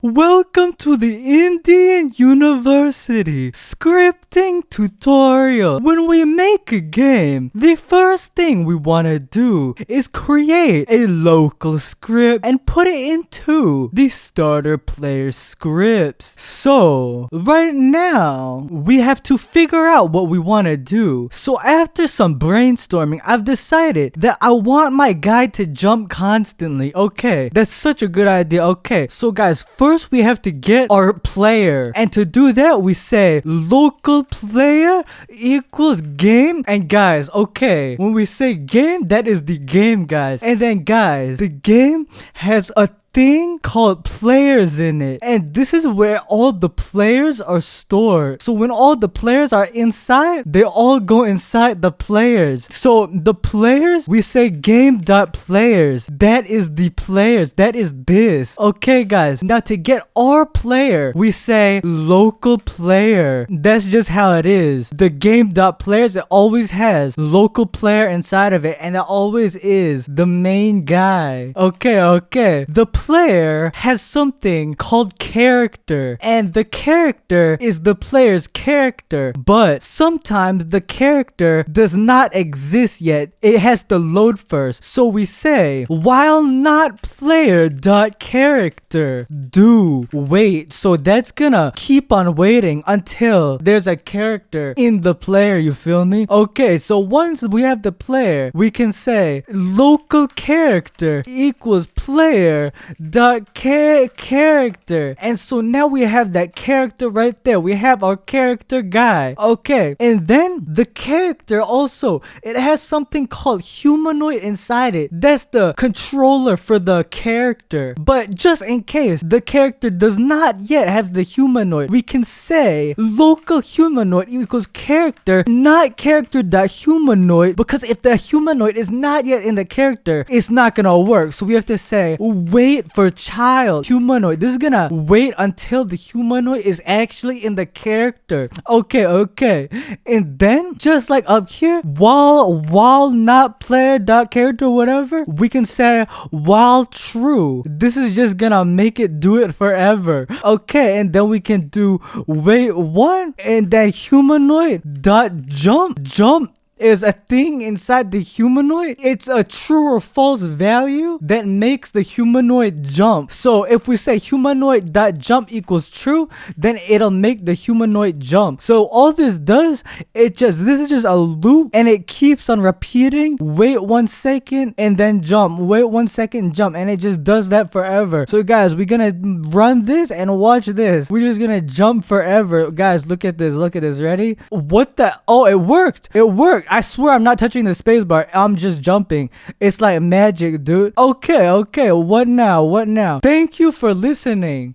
Welcome to the Indieuniversity scripting tutorial. When we make a game, the first thing we want to do is create a local script and put it into the starter player scripts. So right now, we have to figure out what we want to do. So after some brainstorming, I've decided that I want my guy to jump constantly. Okay, that's such a good idea. Okay, so guys, first we have to get our player, and to do that we say local player equals game. And guys, okay, when we say game, that is the game, guys. And then guys, the game has a thing called players in it, and this is where all the players are stored. So when all the players are inside, they all go inside the players. So the players, we say game.players. That is the players, that is this. Okay guys, now to get our player, we say local player. That's just how it is. The game.players, it always has local player inside of it, and it always is the main guy. Okay, the player has something called character, and the character is the player's character, but sometimes the character does not exist yet. It has to load first. So we say while not player dot character do wait. So that's gonna keep on waiting until there's a character in the player, you feel me? Okay, so once we have the player, we can say local character equals player dot character, and so now we have that character right there. We have our character guy. Okay, and then the character also, it has something called humanoid inside it. That's the controller for the character. But just in case the character does not yet have the humanoid, we can say local humanoid equals character, not character dot humanoid, because if the humanoid is not yet in the character, it's not gonna work. So we have to say wait for child humanoid. This is gonna wait until the humanoid is actually in the character. Okay, and then just like up here, while not player dot character whatever, we can say while true. This is just gonna make it do it forever. Okay, and then we can do wait one, and that humanoid dot jump is a thing inside the humanoid. It's a true or false value that makes the humanoid jump. So if we say humanoid dot jump equals true, then it'll make the humanoid jump. So all this does, this is just a loop, and it keeps on repeating wait 1 second and then jump, wait 1 second, jump, and it just does that forever. So guys, we're gonna run this and watch this. We're just gonna jump forever. Guys, look at this, ready? What the, oh, it worked. I swear I'm not touching the spacebar. I'm just jumping. It's like magic, dude. Okay. What now? Thank you for listening.